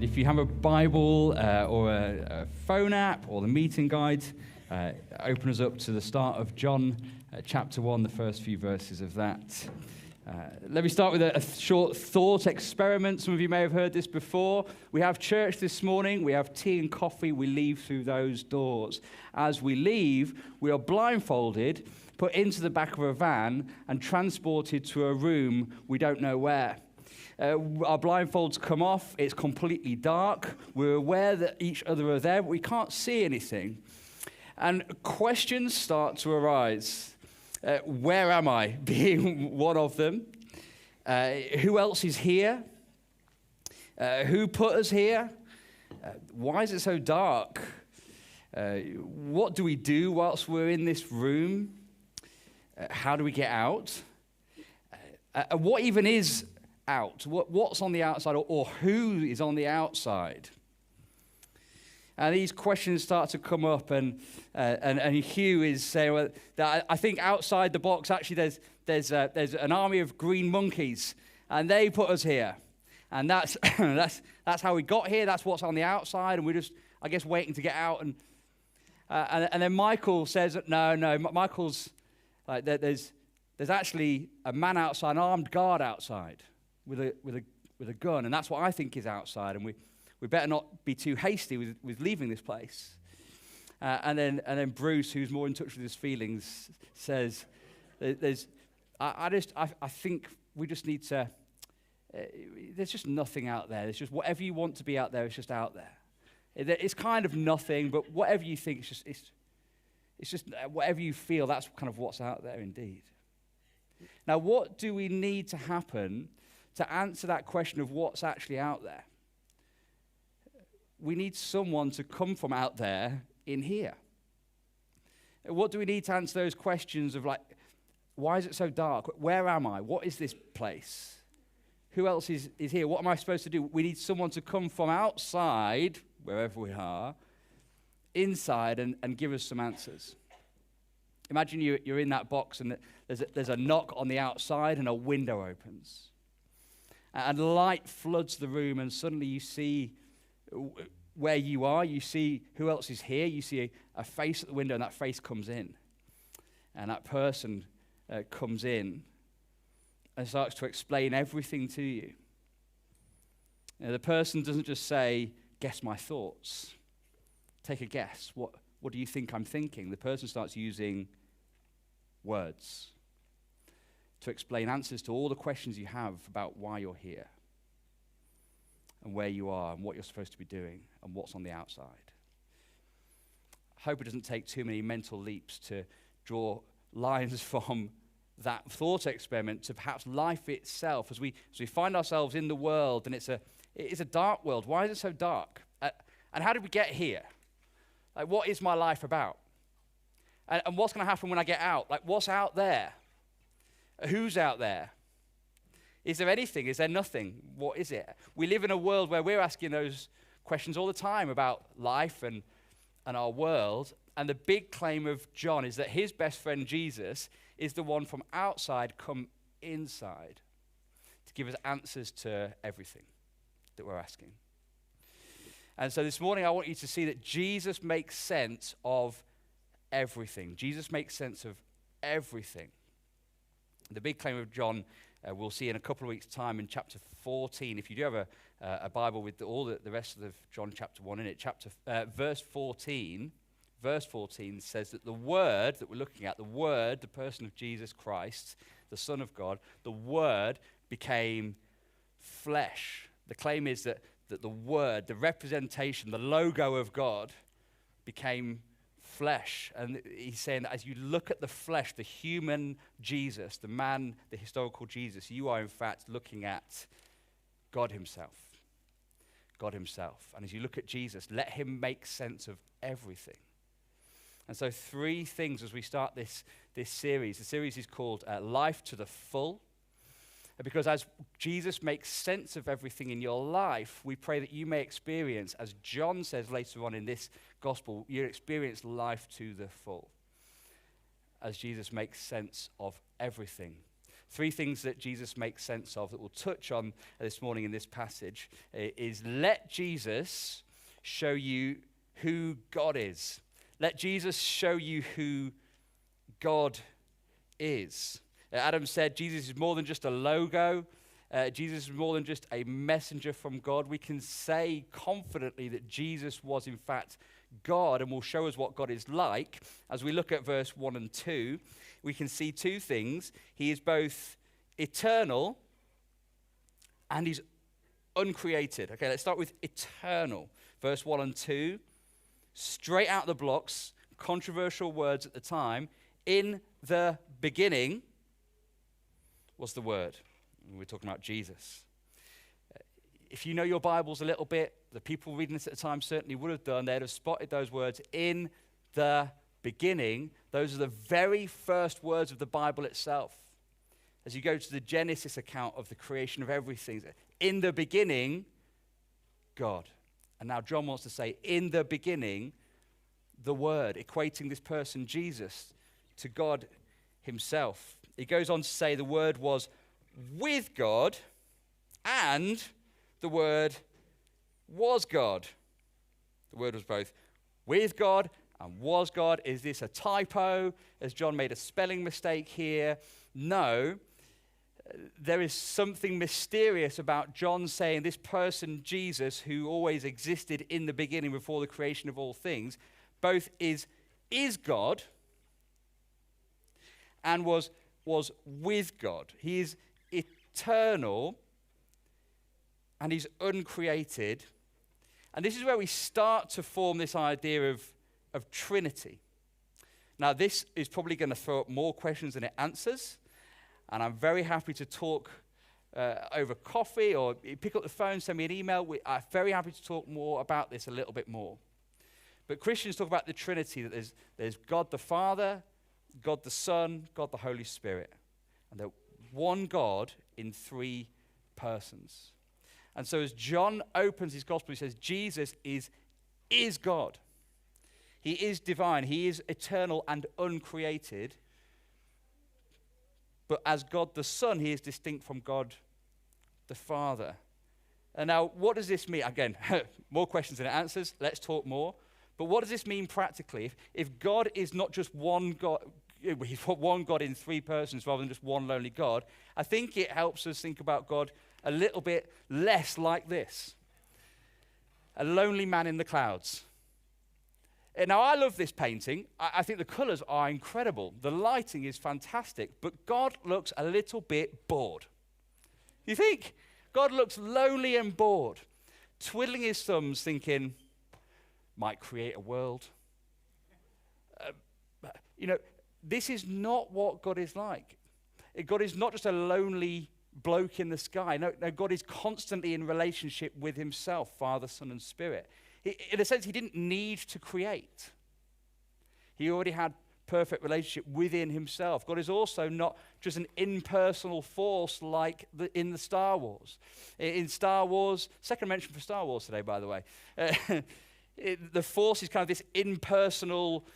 If you have a Bible or a phone app or the meeting guide, open us up to the start of John chapter 1, the first few verses of that. Let me start with a short thought experiment. Some of you may have heard this before. We have church this morning. We have tea and coffee. We leave through those doors. As we leave, we are blindfolded, put into the back of a van, and transported to a room we don't know where. Our blindfolds come off. It's completely dark. We're aware that each other are there, but we can't see anything. And questions start to arise. Where am I? Being one of them. Who else is here? Who put us here? Why is it so dark? What do we do whilst we're in this room? How do we get out? What even is out? What's on the outside, or who is on the outside? And these questions start to come up, and Hugh is saying, well, that I think outside the box, actually, there's an army of green monkeys, and they put us here, and that's that's how we got here. That's what's on the outside, and we're just, I guess, waiting to get out. And then Michael says, no, Michael's like, there's actually a man outside, an armed guard outside with a gun, and that's what I think is outside, and we better not be too hasty with leaving this place. And then Bruce, who's more in touch with his feelings, says, I think we just need to, there's just nothing out there. There's just whatever you want to be out there, it's just out there. It's kind of nothing, but whatever you think, it's just whatever you feel, that's kind of what's out there indeed. Now, what do we need to happen to answer that question of what's actually out there? We need someone to come from out there in here. What do we need to answer those questions of, like, why is it so dark? Where am I? What is this place? Who else is here? What am I supposed to do? We need someone to come from outside, wherever we are, inside and give us some answers. Imagine you're in that box and there's a knock on the outside and a window opens. And light floods the room, and suddenly you see where you are, you see who else is here, you see a face at the window, and that face comes in. And that person comes in and starts to explain everything to you. The person doesn't just say, guess my thoughts. Take a guess. What do you think I'm thinking? The person starts using words to explain answers to all the questions you have about why you're here, and where you are, and what you're supposed to be doing, and what's on the outside. I hope it doesn't take too many mental leaps to draw lines from that thought experiment to perhaps life itself, as we find ourselves in the world, and it is a dark world. Why is it so dark? And how did we get here? Like, what is my life about? And what's going to happen when I get out? Like, what's out there? Who's out there? Is there anything? Is there nothing? What is it? We live in a world where we're asking those questions all the time about life and our world. And the big claim of John is that his best friend Jesus is the one from outside come inside to give us answers to everything that we're asking. And so this morning I want you to see that Jesus makes sense of everything. Jesus makes sense of everything. The big claim of John, we'll see in a couple of weeks' time in chapter 14. If you do have a Bible with all the rest of John chapter 1 in it, verse 14 says that the Word that we're looking at, the Word, the person of Jesus Christ, the Son of God, the Word became flesh. The claim is that the Word, the representation, the logo of God became flesh. And he's saying that as you look at the flesh, the human Jesus, the man, the historical Jesus, you are in fact looking at God himself. God himself. And as you look at Jesus, let him make sense of everything. And so 3 things as we start this series. The series is called Life to the Full. Because as Jesus makes sense of everything in your life, we pray that you may experience, as John says later on in this gospel, you experience life to the full. As Jesus makes sense of everything. Three things that Jesus makes sense of that we'll touch on this morning in this passage is let Jesus show you who God is. Let Jesus show you who God is. Adam said Jesus is more than just a logo. Jesus is more than just a messenger from God. We can say confidently that Jesus was in fact God and will show us what God is like. As we look at verse 1 and 2, we can see two things. He is both eternal and he's uncreated. Okay, let's start with eternal. Verse 1 and 2, straight out the blocks, controversial words at the time. In the beginning was the Word. We're talking about Jesus. If you know your Bibles a little bit, the people reading this at the time certainly would have done. They'd have spotted those words, in the beginning. Those are the very first words of the Bible itself. As you go to the Genesis account of the creation of everything, in the beginning, God. And now John wants to say, in the beginning, the Word, equating this person, Jesus, to God himself. He goes on to say the Word was with God and the Word was God. The Word was both with God and was God. Is this a typo? Has John made a spelling mistake here? No. There is something mysterious about John saying this person, Jesus, who always existed in the beginning before the creation of all things, both is God and was with God. He is eternal and he's uncreated. And this is where we start to form this idea of Trinity. Now, this is probably going to throw up more questions than it answers. And I'm very happy to talk over coffee or pick up the phone, send me an email. I'm very happy to talk more about this a little bit more. But Christians talk about the Trinity, that there's God the Father, God the Son, God the Holy Spirit. And they're one God in three persons. And so as John opens his gospel, he says Jesus is God. He is divine. He is eternal and uncreated. But as God the Son, he is distinct from God the Father. And now, what does this mean? Again, more questions than it answers. Let's talk more. But what does this mean practically? If God is not just one God, he's one God in three persons rather than just one lonely God, I think it helps us think about God a little bit less like this. A lonely man in the clouds. Now, I love this painting. I think the colors are incredible. The lighting is fantastic. But God looks a little bit bored. You think? God looks lonely and bored, twiddling his thumbs, thinking, might create a world. This is not what God is like. God is not just a lonely bloke in the sky. No, God is constantly in relationship with himself, Father, Son, and Spirit. In a sense, he didn't need to create. He already had perfect relationship within himself. God is also not just an impersonal force like in the Star Wars. In Star Wars, second mention for Star Wars today, by the way. The force is kind of this impersonal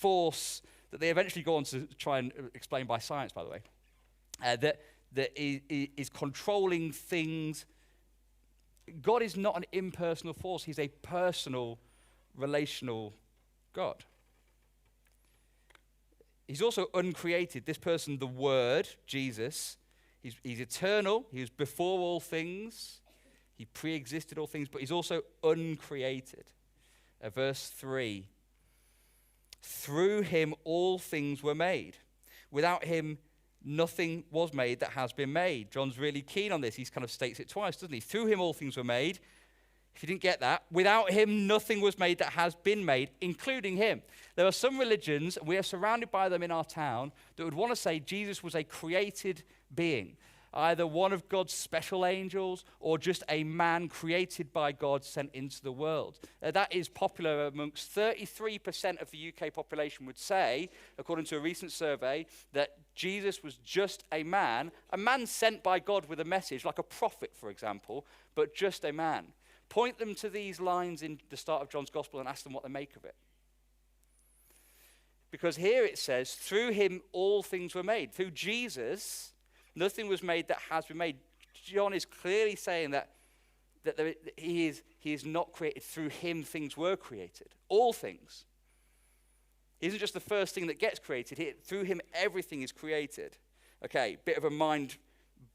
force that they eventually go on to try and explain by science, by the way, that is controlling things. God is not an impersonal force. He's a personal, relational God. He's also uncreated. This person, the Word, Jesus, he's eternal. He was before all things. He pre-existed all things, but he's also uncreated. Verse 3, through him all things were made. Without him nothing was made that has been made. John's really keen on this. He kind of states it twice, doesn't he? Through him all things were made. If you didn't get that, without him nothing was made that has been made, including him. There are some religions, we are surrounded by them in our town, that would want to say Jesus was a created being, either one of God's special angels or just a man created by God sent into the world. That is popular amongst 33% of the UK population would say, according to a recent survey, that Jesus was just a man sent by God with a message, like a prophet, for example, but just a man. Point them to these lines in the start of John's Gospel and ask them what they make of it. Because here it says, through him all things were made. Through Jesus, Nothing was made that has been made. John is clearly saying that he is not created. Through him things were created. All things. He isn't just the first thing that gets created. Through him everything is created. Okay, bit of a mind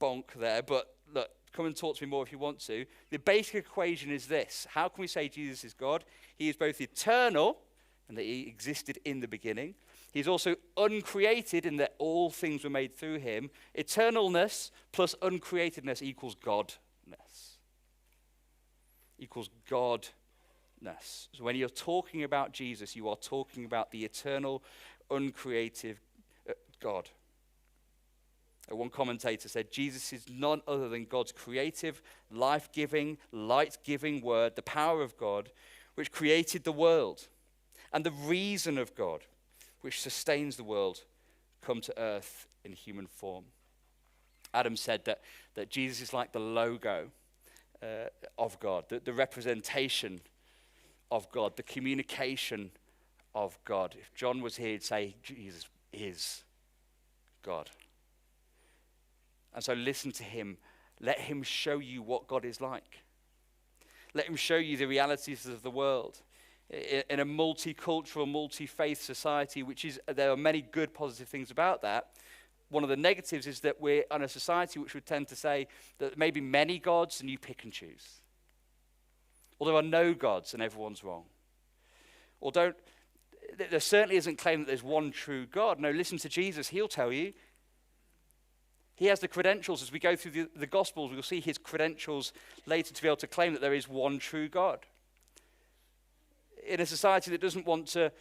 bonk there, but look, come and talk to me more if you want to. The basic equation is this. How can we say Jesus is God? He is both eternal, and that he existed in the beginning. He's also uncreated in that all things were made through him. Eternalness plus uncreatedness equals godness. Equals godness. So when you're talking about Jesus, you are talking about the eternal, uncreative God. One commentator said, Jesus is none other than God's creative, life-giving, light-giving word, the power of God, which created the world, and the reason of God, which sustains the world, come to earth in human form. Adam said that Jesus is like the logo of God, the representation of God, the communication of God. If John was here, he'd say, Jesus is God. And so listen to him. Let him show you what God is like. Let him show you the realities of the world. In a multicultural, multi-faith society, there are many good, positive things about that. One of the negatives is that we're in a society which would tend to say that maybe many gods and you pick and choose. Or there are no gods and everyone's wrong. Or there certainly isn't claim that there's one true God. No, listen to Jesus. He'll tell you. He has the credentials. As we go through the Gospels, we'll see his credentials later to be able to claim that there is one true God. In a society that doesn't want to,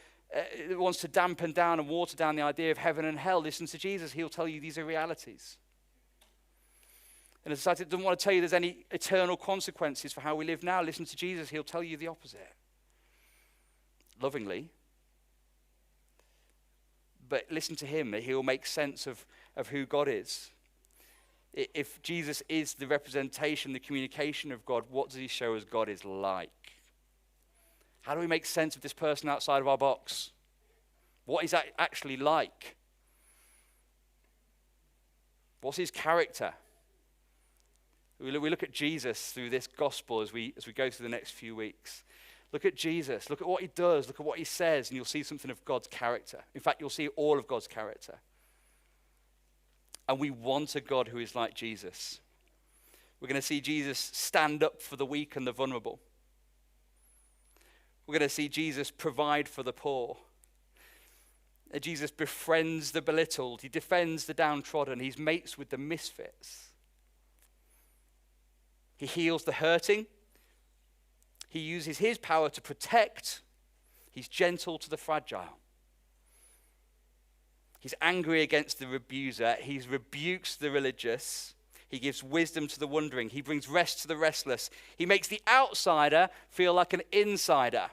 wants to dampen down and water down the idea of heaven and hell, listen to Jesus. He'll tell you these are realities. In a society that doesn't want to tell you there's any eternal consequences for how we live now, listen to Jesus. He'll tell you the opposite. Lovingly. But listen to him. He'll make sense of who God is. If Jesus is the representation, the communication of God, what does he show us God is like? How do we make sense of this person outside of our box? What is that actually like? What's his character? We look at Jesus through this gospel as we go through the next few weeks. Look at Jesus. Look at what he does. Look at what he says, and you'll see something of God's character. In fact, you'll see all of God's character. And we want a God who is like Jesus. We're going to see Jesus stand up for the weak and the vulnerable. We're going to see Jesus provide for the poor. Jesus befriends the belittled. He defends the downtrodden. He mates with the misfits. He heals the hurting. He uses his power to protect. He's gentle to the fragile. He's angry against the abuser. He rebukes the religious. He gives wisdom to the wondering. He brings rest to the restless. He makes the outsider feel like an insider.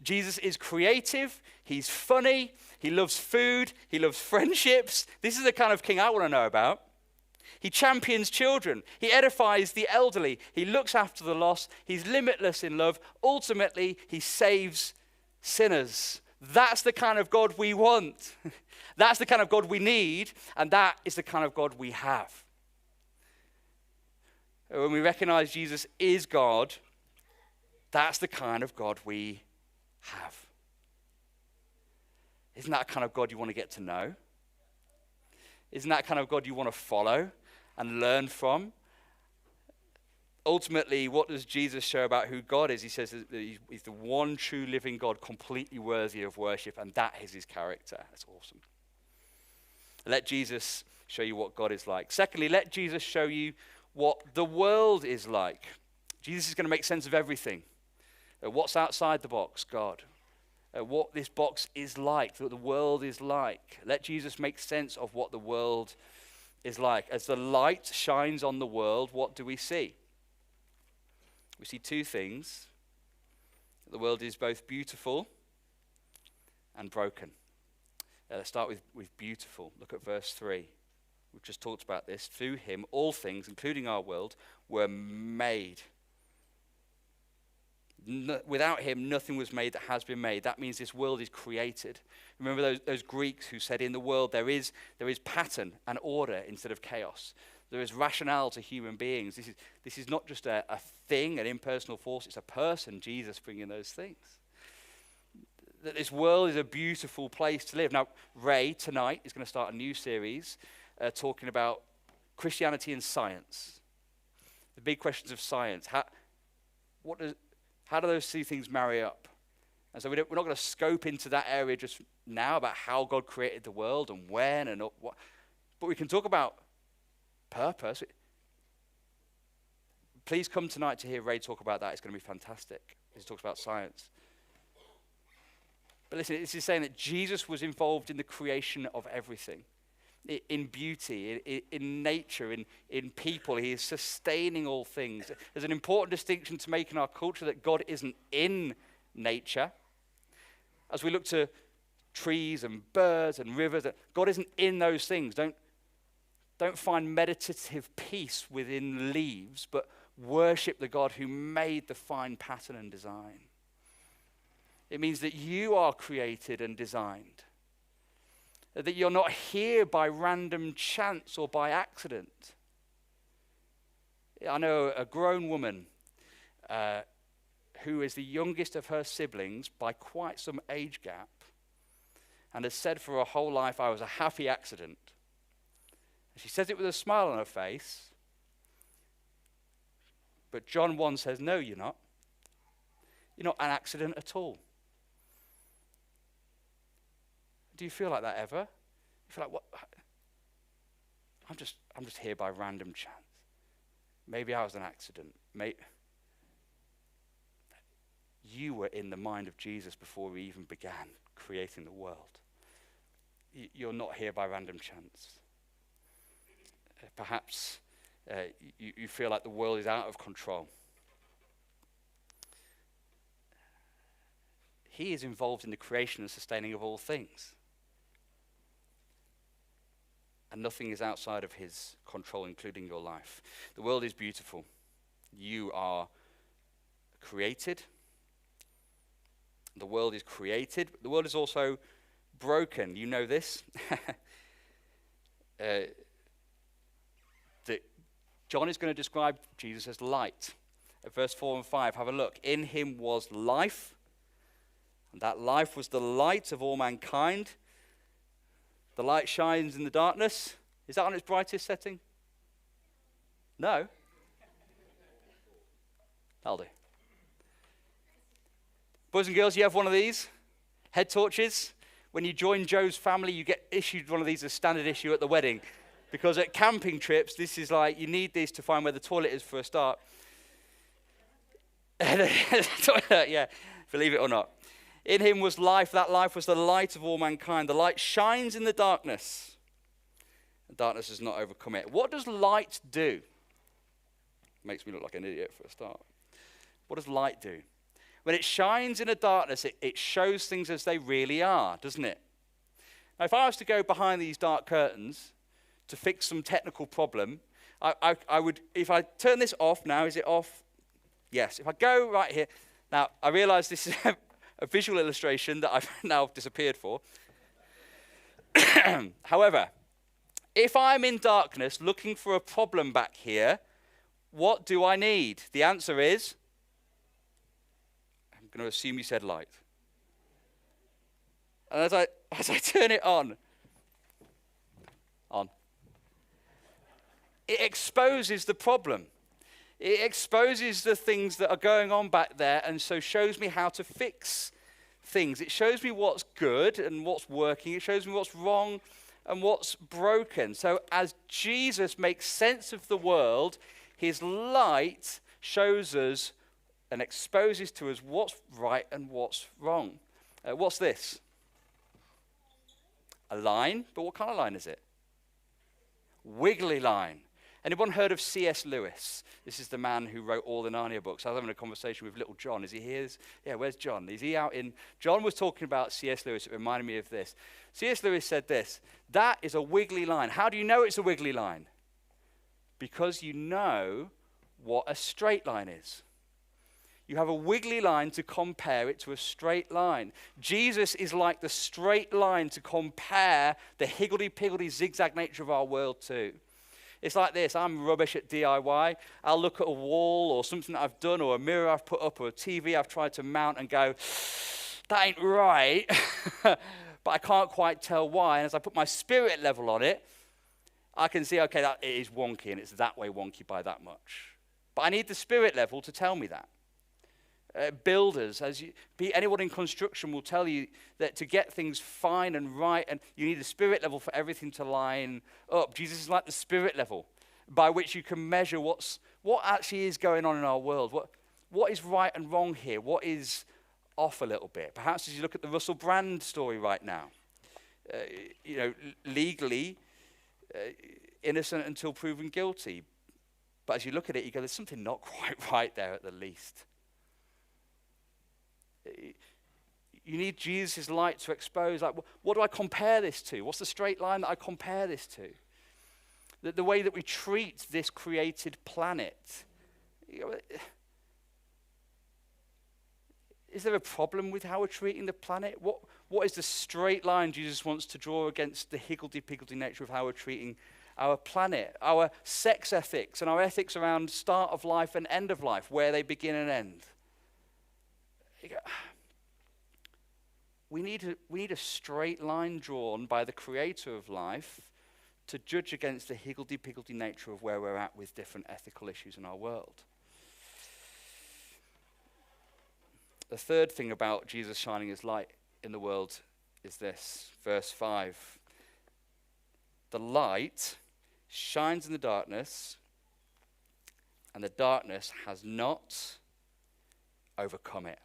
Jesus is creative. He's funny. He loves food. He loves friendships. This is the kind of king I want to know about. He champions children. He edifies the elderly. He looks after the lost. He's limitless in love. Ultimately, he saves sinners. That's the kind of God we want. That's the kind of God we need, and that is the kind of God we have. When we recognize Jesus is God, that's the kind of God we have. Isn't that the kind of God you want to get to know? Isn't that the kind of God you want to follow and learn from? Ultimately, what does Jesus show about who God is? He says that he's the one true living God, completely worthy of worship, and that is his character. That's awesome. Let Jesus show you what God is like. Secondly, let Jesus show you what the world is like. Jesus is going to make sense of everything. What's outside the box? God. What this box is like, what the world is like. Let Jesus make sense of what the world is like. As the light shines on the world, what do we see? We see two things. The world is both beautiful and broken. Let's start with beautiful. Look at verse 3. We've just talked about this. Through him, all things, including our world, were made. Without him, nothing was made that has been made. That means this world is created. Remember those Greeks who said in the world there is pattern and order instead of chaos. There is rationale to human beings. This is not just a thing, an impersonal force. It's a person, Jesus, bringing those things. That this world is a beautiful place to live. Now, Ray, tonight, is going to start a new series talking about Christianity and science. The big questions of science. How do those two things marry up? And so we're not going to scope into that area just now about how God created the world and when and what. But we can talk about purpose. Please come tonight to hear Ray talk about that. It's going to be fantastic. He talks about science. But listen, this is saying that Jesus was involved in the creation of everything. In beauty, in nature, in people. He is sustaining all things. There's an important distinction to make in our culture that God isn't in nature. As we look to trees and birds and rivers, God isn't in those things. Don't find meditative peace within leaves, but worship the God who made the fine pattern and design. It means that you are created and designed. That you're not here by random chance or by accident. I know a grown woman who is the youngest of her siblings by quite some age gap and has said for her whole life, I was a happy accident. And she says it with a smile on her face. But John 1 says, no, you're not. You're not an accident at all. Do you feel like that ever? You feel like, what? I'm just here by random chance. Maybe I was an accident. You were in the mind of Jesus before we even began creating the world. You're not here by random chance. Perhaps you feel like the world is out of control. He is involved in the creation and sustaining of all things. And nothing is outside of his control, including your life. The world is beautiful. You are created. The world is created. The world is also broken. You know this. That John is going to describe Jesus as light. At verse 4 and 5, have a look. In him was life, and that life was the light of all mankind. The light shines in the darkness. Is that on its brightest setting? No. That'll do. Boys and girls, you have one of these head torches. When you join Joe's family, you get issued one of these as standard issue at the wedding. Because at camping trips, this is like, you need this to find where the toilet is for a start. Yeah, believe it or not. In him was life, that life was the light of all mankind. The light shines in the darkness. The darkness has not overcome it. What does light do? Makes me look like an idiot for a start. What does light do? When it shines in the darkness, it shows things as they really are, doesn't it? Now, if I was to go behind these dark curtains to fix some technical problem, I would, if I turn this off now, is it off? Yes. If I go right here, now I realize this is a visual illustration that I've now disappeared for. However, if I'm in darkness looking for a problem back here, what do I need? The answer is, I'm going to assume you said light. And as I turn it on, it exposes the problem. It exposes the things that are going on back there, and so shows me how to fix things. It shows me what's good and what's working. It shows me what's wrong and what's broken. So as Jesus makes sense of the world, his light shows us and exposes to us what's right and what's wrong. What's this? A line, but what kind of line is it? Wiggly line. Anyone heard of C.S. Lewis? This is the man who wrote all the Narnia books. I was having a conversation with little John. Is he here? Yeah, where's John? Is he out in... John was talking about C.S. Lewis. It reminded me of this. C.S. Lewis said this, that is a wiggly line. How do you know it's a wiggly line? Because you know what a straight line is. You have a wiggly line to compare it to a straight line. Jesus is like the straight line to compare the higgledy-piggledy zigzag nature of our world to. It's like this. I'm rubbish at DIY. I'll look at a wall or something that I've done or a mirror I've put up or a TV I've tried to mount and go, that ain't right. But I can't quite tell why. And as I put my spirit level on it, I can see, okay, that it is wonky and it's that way wonky by that much. But I need the spirit level to tell me that. Builders, anyone in construction will tell you that to get things fine and right, and you need a spirit level for everything to line up. Jesus is like the spirit level by which you can measure what actually is going on in our world. What is right and wrong here? What is off a little bit? Perhaps as you look at the Russell Brand story right now, legally innocent until proven guilty. But as you look at it, you go, there's something not quite right there at the least. You need Jesus' light to expose, like, what do I compare this to? What's the straight line that I compare this to? The way that we treat this created planet. Is there a problem with how we're treating the planet? What is the straight line Jesus wants to draw against the higgledy-piggledy nature of how we're treating our planet? Our sex ethics and our ethics around start of life and end of life, where they begin and end. We need a straight line drawn by the creator of life to judge against the higgledy-piggledy nature of where we're at with different ethical issues in our world. The third thing about Jesus shining his light in the world is this, verse 5. The light shines in the darkness, and the darkness has not overcome it.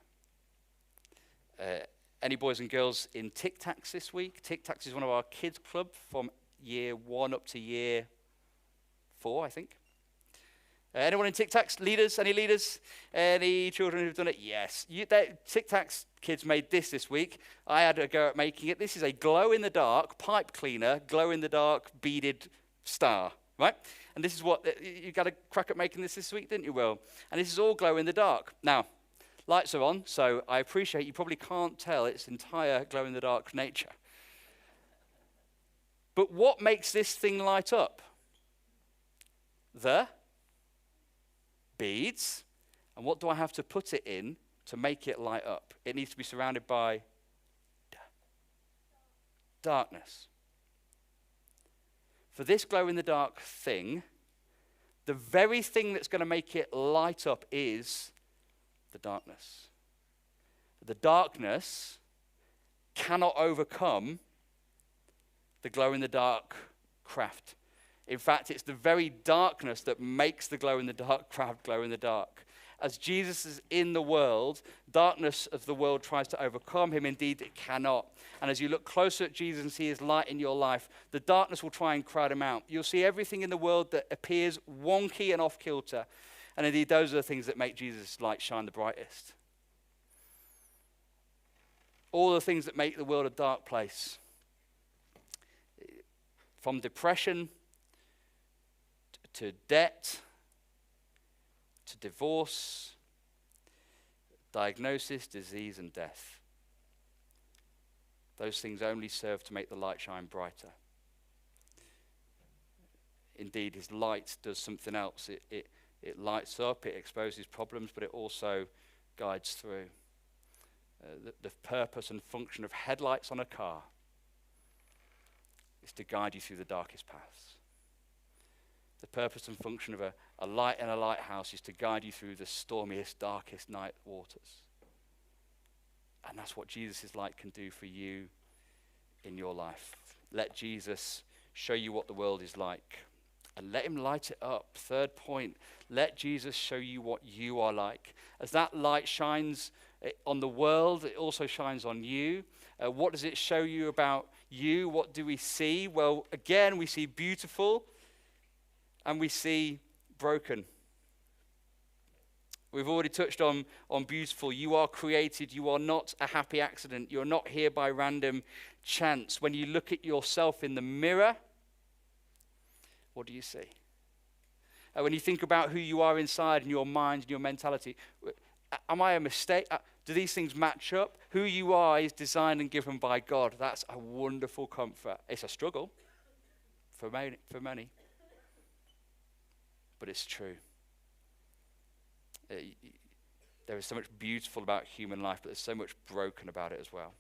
Any boys and girls in Tic Tacs this week? Tic Tacs is one of our kids' club from year 1 up to year 4, I think. Anyone in Tic Tacs? Leaders? Any leaders? Any children who've done it? Yes. Tic Tacs kids made this week. I had a go at making it. This is a glow-in-the-dark pipe cleaner, glow-in-the-dark beaded star, right? And this is what, you got a crack at making this week, didn't you, Will? And this is all glow-in-the-dark. Now, lights are on, so I appreciate you probably can't tell its entire glow-in-the-dark nature. But what makes this thing light up? The beads. And what do I have to put it in to make it light up? It needs to be surrounded by darkness. For this glow-in-the-dark thing, the very thing that's going to make it light up is the darkness. The darkness cannot overcome the glow-in-the-dark craft. In fact, it's the very darkness that makes the glow-in-the-dark craft glow in the dark. As Jesus is in the world, darkness of the world tries to overcome him. Indeed, it cannot. And as you look closer at Jesus and see his light in your life, the darkness will try and crowd him out. You'll see everything in the world that appears wonky and off-kilter. And indeed, those are the things that make Jesus' light shine the brightest. All the things that make the world a dark place. From depression to debt, to divorce, diagnosis, disease, and death. Those things only serve to make the light shine brighter. Indeed, his light does something else. It lights up, it exposes problems, but it also guides through. The purpose and function of headlights on a car is to guide you through the darkest paths. The purpose and function of a light in a lighthouse is to guide you through the stormiest, darkest night waters. And that's what Jesus' light can do for you in your life. Let Jesus show you what the world is like. And let him light it up. Third point, let Jesus show you what you are like. As that light shines on the world, it also shines on you. What does it show you about you? What do we see? Well, again, we see beautiful and we see broken. We've already touched on beautiful. You are created. You are not a happy accident. You're not here by random chance. When you look at yourself in the mirror, what do you see? When you think about who you are inside and your mind and your mentality, Am I a mistake? Do these things match up? Who you are is designed and given by God. That's a wonderful comfort. It's a struggle for many, but it's true. There is so much beautiful about human life, but there's so much broken about it as well.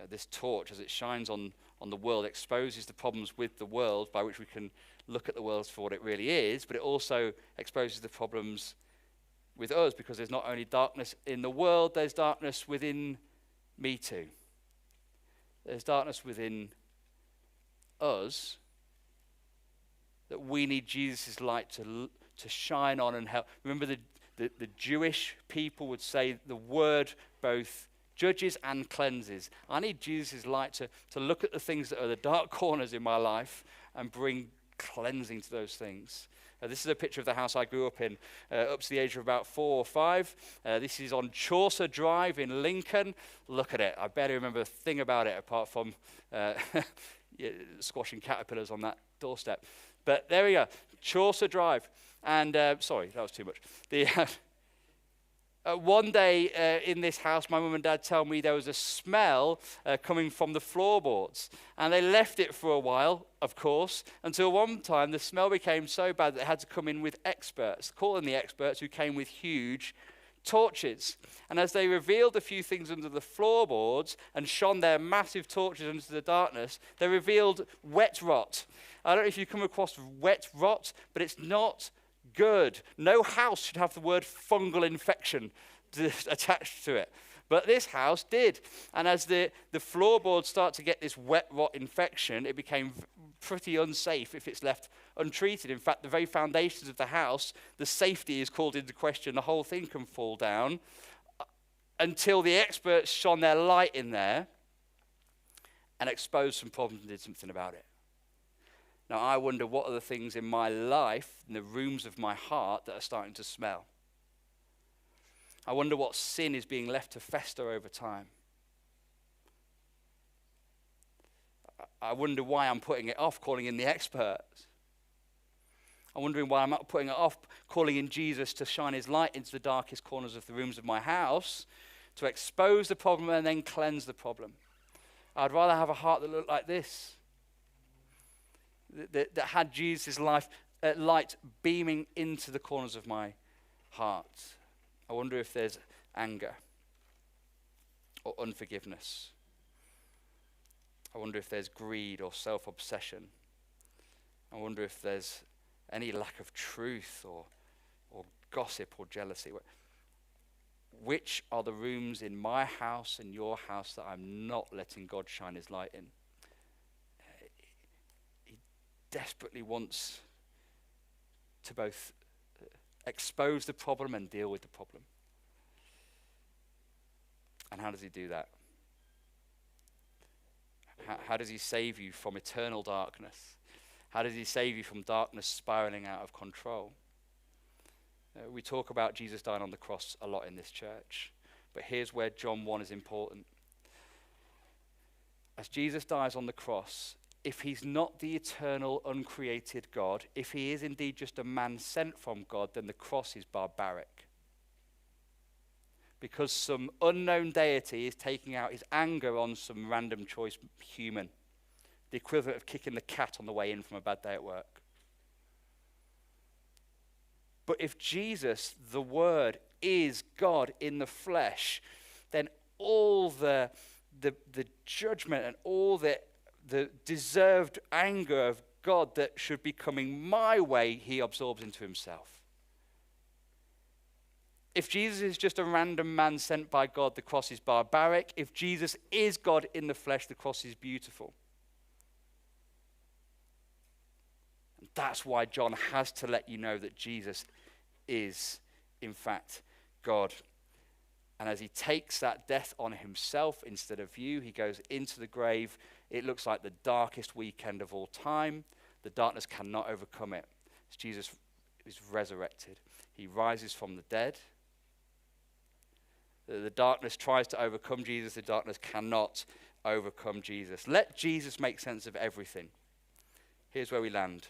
This torch, as it shines on the world, exposes the problems with the world, by which we can look at the world for what it really is, but it also exposes the problems with us, because there's not only darkness in the world, there's darkness within me too. There's darkness within us that we need Jesus' light to shine on and help. Remember, the Jewish people would say the word both judges and cleanses. I need Jesus' light to look at the things that are the dark corners in my life and bring cleansing to those things. This is a picture of the house I grew up in, up to the age of about 4 or 5. This is on Chaucer Drive in Lincoln. Look at it. I barely remember a thing about it apart from squashing caterpillars on that doorstep. But there we go, Chaucer Drive. And sorry, that was too much. One day in this house, my mum and dad tell me there was a smell coming from the floorboards. And they left it for a while, of course, until one time the smell became so bad that they had to come in with experts, call in the experts, who came with huge torches. And as they revealed a few things under the floorboards and shone their massive torches into the darkness, they revealed wet rot. I don't know if you come across wet rot, but it's not good. No house should have the word fungal infection attached to it. But this house did. And as the floorboards start to get this wet rot infection, it became pretty unsafe if it's left untreated. In fact, the very foundations of the house, the safety is called into question. The whole thing can fall down until the experts shone their light in there and exposed some problems and did something about it. Now, I wonder what are the things in my life, in the rooms of my heart, that are starting to smell. I wonder what sin is being left to fester over time. I wonder why I'm putting it off calling in the experts. I'm wondering why I'm not putting it off calling in Jesus to shine his light into the darkest corners of the rooms of my house, to expose the problem and then cleanse the problem. I'd rather have a heart that looked like this. That had Jesus' light beaming into the corners of my heart. I wonder if there's anger or unforgiveness. I wonder if there's greed or self-obsession. I wonder if there's any lack of truth or gossip or jealousy. Which are the rooms in my house and your house that I'm not letting God shine his light in? Desperately wants to both expose the problem and deal with the problem. And how does he do that? How does he save you from eternal darkness? How does he save you from darkness spiraling out of control? We talk about Jesus dying on the cross a lot in this church, but here's where John 1 is important. As Jesus dies on the cross, if he's not the eternal, uncreated God, if he is indeed just a man sent from God, then the cross is barbaric. Because some unknown deity is taking out his anger on some random choice human. The equivalent of kicking the cat on the way in from a bad day at work. But if Jesus, the Word, is God in the flesh, then all the judgment and all the deserved anger of God that should be coming my way, he absorbs into himself. If Jesus is just a random man sent by God, the cross is barbaric. If Jesus is God in the flesh, the cross is beautiful. And that's why John has to let you know that Jesus is, in fact, God. And as he takes that death on himself instead of you, he goes into the grave. It looks like the darkest weekend of all time. The darkness cannot overcome it. As Jesus is resurrected, he rises from the dead. The darkness tries to overcome Jesus. The darkness cannot overcome Jesus. Let Jesus make sense of everything. Here's where we land.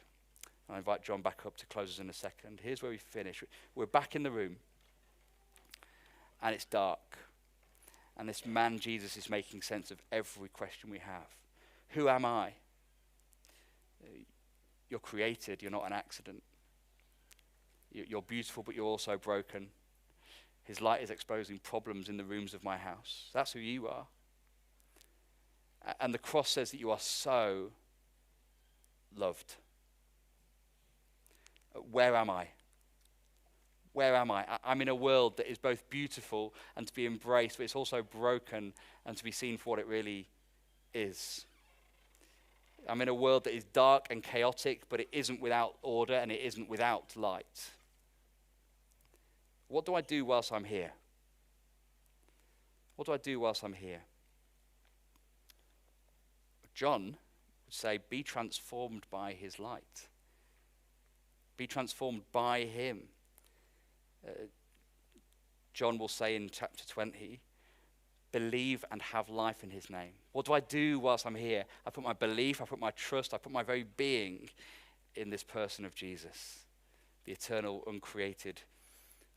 I invite John back up to close us in a second. Here's where we finish. We're back in the room. and it's dark. And this man, Jesus, is making sense of every question we have. Who am I? You're created, you're not an accident. You're beautiful, but you're also broken. His light is exposing problems in the rooms of my house. That's who you are. And the cross says that you are so loved. Where am I? Where am I? I'm in a world that is both beautiful and to be embraced, but it's also broken and to be seen for what it really is. I'm in a world that is dark and chaotic, but it isn't without order and it isn't without light. What do I do whilst I'm here? What do I do whilst I'm here? John would say, be transformed by his light. Be transformed by him. John will say in chapter 20, believe and have life in his name. What do I do whilst I'm here? I put my belief, I put my trust, I put my very being in this person of Jesus, the eternal, uncreated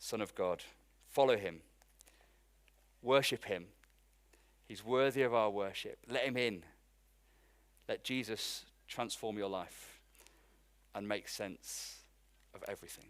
Son of God. Follow him. Worship him. He's worthy of our worship. Let him in. Let Jesus transform your life and make sense of everything.